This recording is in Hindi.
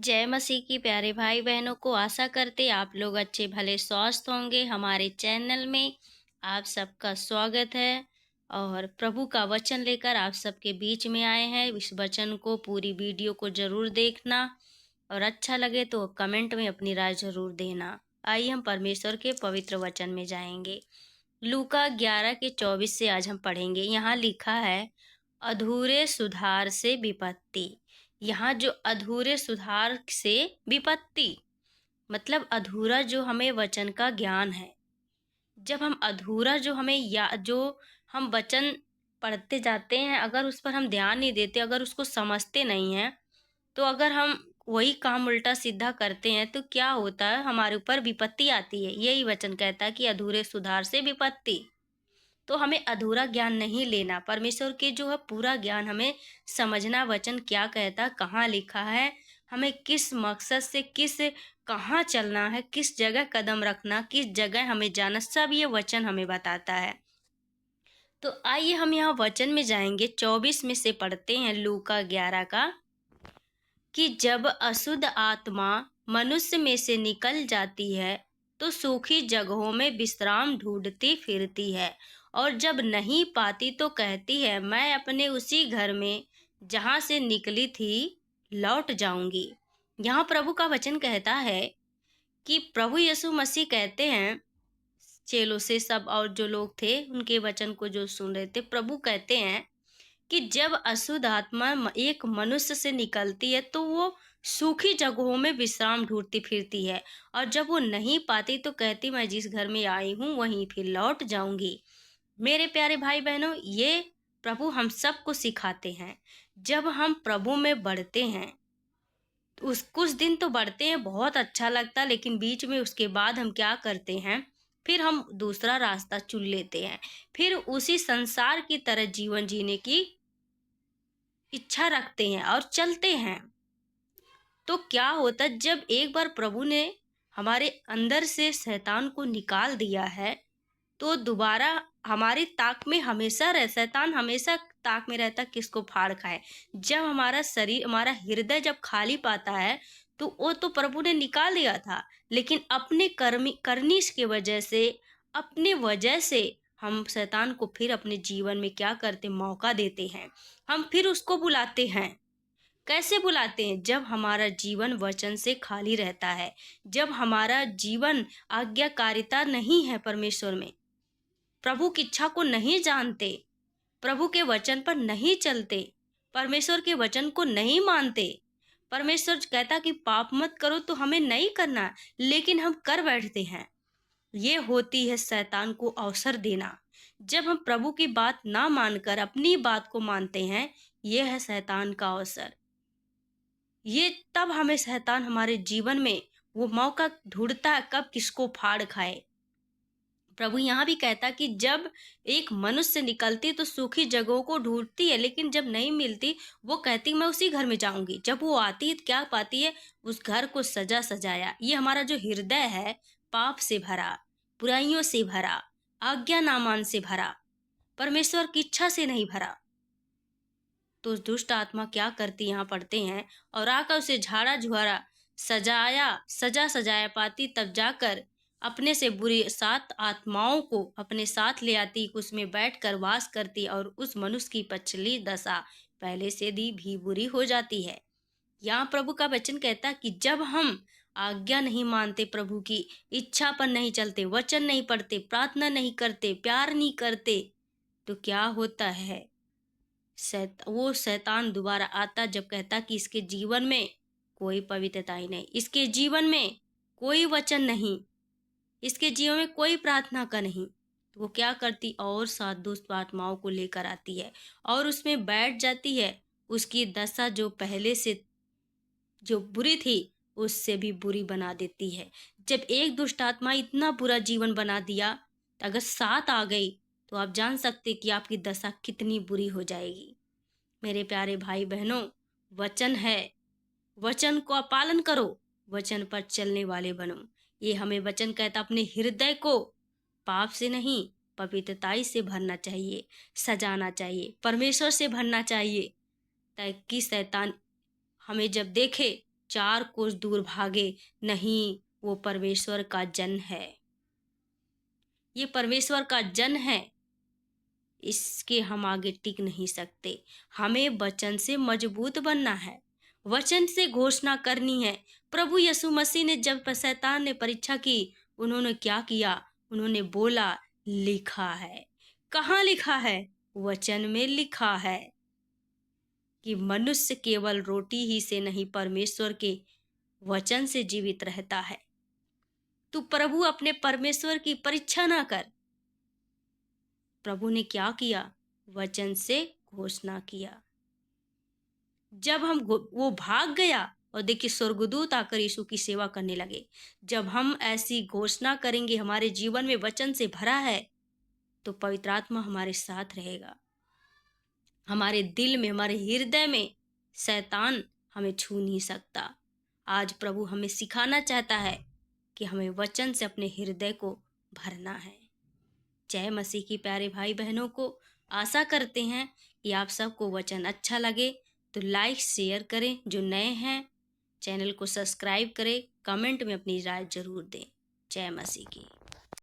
जय मसीह की प्यारे भाई बहनों को आशा करते आप लोग अच्छे भले स्वस्थ होंगे। हमारे चैनल में आप सबका स्वागत है और प्रभु का वचन लेकर आप सबके बीच में आए हैं। इस वचन को पूरी वीडियो को जरूर देखना और अच्छा लगे तो कमेंट में अपनी राय जरूर देना। आइए हम परमेश्वर के पवित्र वचन में जाएंगे। लूका 11 के 24 से आज हम पढ़ेंगे। यहाँ लिखा है, अधूरे सुधार से विपत्ति। यहाँ जो अधूरे सुधार से विपत्ति मतलब अधूरा जो हमें वचन का ज्ञान है। जब हम अधूरा जो हमें या जो हम वचन पढ़ते जाते हैं, अगर उस पर हम ध्यान नहीं देते, अगर उसको समझते नहीं हैं, तो अगर हम वही काम उल्टा सीधा करते हैं तो क्या होता है, हमारे ऊपर विपत्ति आती है। यही वचन कहता है कि अधूरे सुधार से विपत्ति। तो हमें अधूरा ज्ञान नहीं लेना, परमेश्वर के जो है पूरा ज्ञान हमें समझना। वचन क्या कहता, कहाँ लिखा है, हमें किस मकसद से कहाँ चलना है, किस जगह कदम रखना, किस जगह हमें जाना, सब ये वचन हमें बताता है। तो आइए हम यहाँ वचन में जाएंगे। 24 में से पढ़ते हैं लूका 11 का, कि जब अशुद्ध आत्मा मनुष्य में से निकल जाती है तो सूखी जगहों में विश्राम ढूंढती फिरती है, और जब नहीं पाती तो कहती है, मैं अपने उसी घर में जहाँ से निकली थी लौट जाऊंगी। यहाँ प्रभु का वचन कहता है कि प्रभु यीशु मसीह कहते हैं चेलों से, सब और जो लोग थे उनके वचन को जो सुन रहे थे, प्रभु कहते हैं कि जब अशुद्ध आत्मा एक मनुष्य से निकलती है तो वो सूखी जगहों में विश्राम ढूंढती फिरती है, और जब वो नहीं पाती तो कहती, मैं जिस घर में आई हूँ वहीं फिर लौट जाऊंगी। मेरे प्यारे भाई बहनों, ये प्रभु हम सबको सिखाते हैं। जब हम प्रभु में बढ़ते हैं, उस कुछ दिन तो बढ़ते हैं, बहुत अच्छा लगता, लेकिन बीच में उसके बाद हम क्या करते हैं, फिर हम दूसरा रास्ता चुन लेते हैं, फिर उसी संसार की तरह जीवन जीने की इच्छा रखते हैं और चलते हैं। तो क्या होता, जब एक बार प्रभु ने हमारे अंदर से शैतान को निकाल दिया है तो दोबारा हमारी ताक में हमेशा शैतान हमेशा ताक में रहता, किसको फाड़ खाए। जब हमारा शरीर, हमारा हृदय जब खाली पाता है तो वो तो प्रभु ने निकाल दिया था, लेकिन अपने करनीश की वजह से, अपने वजह से हम शैतान को फिर अपने जीवन में क्या करते, मौका देते हैं। हम फिर उसको बुलाते हैं। कैसे बुलाते हैं? जब हमारा जीवन वचन से खाली रहता है, जब हमारा जीवन आज्ञाकारिता नहीं है, परमेश्वर में प्रभु की इच्छा को नहीं जानते, प्रभु के वचन पर नहीं चलते, परमेश्वर के वचन को नहीं मानते। परमेश्वर कहता कि पाप मत करो, तो हमें नहीं करना, लेकिन हम कर बैठते हैं। ये होती है शैतान को अवसर देना। जब हम प्रभु की बात ना मानकर अपनी बात को मानते हैं, यह है शैतान का अवसर। ये तब हमें शैतान हमारे जीवन में वो मौका ढूंढता है, कब किसको फाड़ खाए। प्रभु यहाँ भी कहता कि जब एक मनुष्य निकलती तो सूखी जगहों को ढूंढती है, लेकिन जब नहीं मिलती वो कहती मैं उसी घर में जाऊंगी। जब वो आती है क्या पाती है, उस घर को सजा सजाया। ये हमारा जो हृदय है, पाप से भरा, बुराइयों से भरा, आज्ञा नामान से भरा, परमेश्वर की इच्छा से नहीं भरा। तो दुष्ट आत्मा क्या करती, यहाँ पढ़ते हैं, और आकर उसे झाड़ा झुआरा सजा सजाया पाती, तब जाकर अपने से बुरी 7 आत्माओं को अपने साथ ले आती, उसमें बैठकर वास करती, और उस मनुष्य की पछली दशा पहले से भी बुरी हो जाती है। यहाँ प्रभु का वचन कहता है कि जब हम आज्ञा नहीं मानते, प्रभु की इच्छा पर नहीं चलते, वचन नहीं पढ़ते, प्रार्थना नहीं करते, प्यार नहीं करते, तो क्या होता है, वो शैतान दोबारा आता, जब कहता कि इसके जीवन में कोई पवित्रता ही नहीं, इसके जीवन में कोई वचन नहीं, इसके जीवन में कोई प्रार्थना का नहीं, तो वो क्या करती, और 7 दुष्ट आत्माओं को लेकर आती है और उसमें बैठ जाती है। उसकी दशा जो पहले से जो बुरी थी उससे भी बुरी बना देती है। जब एक दुष्ट आत्मा इतना बुरा जीवन बना दिया, अगर 7 आ गई तो आप जान सकते कि आपकी दशा कितनी बुरी हो जाएगी। मेरे प्यारे भाई बहनों, वचन है, वचन को पालन करो, वचन पर चलने वाले बनो। ये हमें वचन कहता, अपने हृदय को पाप से नहीं पवित्रताई से भरना चाहिए, सजाना चाहिए, परमेश्वर से भरना चाहिए, ताकि शैतान हमें जब देखे 4 कोस दूर भागे, नहीं, वो परमेश्वर का जन है। ये परमेश्वर का जन है, इसके हम आगे टिक नहीं सकते। हमें वचन से मजबूत बनना है, वचन से घोषणा करनी है। प्रभु यीशु मसीह ने जब शैतान ने परीक्षा की, उन्होंने क्या किया? उन्होंने बोला, लिखा है। कहाँ लिखा है? वचन में लिखा है कि मनुष्य केवल रोटी ही से नहीं, परमेश्वर के वचन से जीवित रहता है। तू प्रभु अपने परमेश्वर की परीक्षा ना कर। प्रभु ने क्या किया? वचन से घोषणा किया। जब हम वो भाग गया और देखिए स्वर्गदूत आकर यीशु की सेवा करने लगे। जब हम ऐसी घोषणा करेंगे, हमारे जीवन में वचन से भरा है, तो पवित्र आत्मा हमारे साथ रहेगा। हमारे दिल में, हमारे हृदय में शैतान हमें छू नहीं सकता। आज प्रभु हमें सिखाना चाहता है कि हमें वचन से अपने हृदय को भरना है। जय मसीह की प्यारे भाई बहनों को, आशा करते हैं कि आप सबको वचन अच्छा लगे तो लाइक शेयर करें। जो नए हैं चैनल को सब्सक्राइब करें, कमेंट में अपनी राय जरूर दें। जय मसीह की।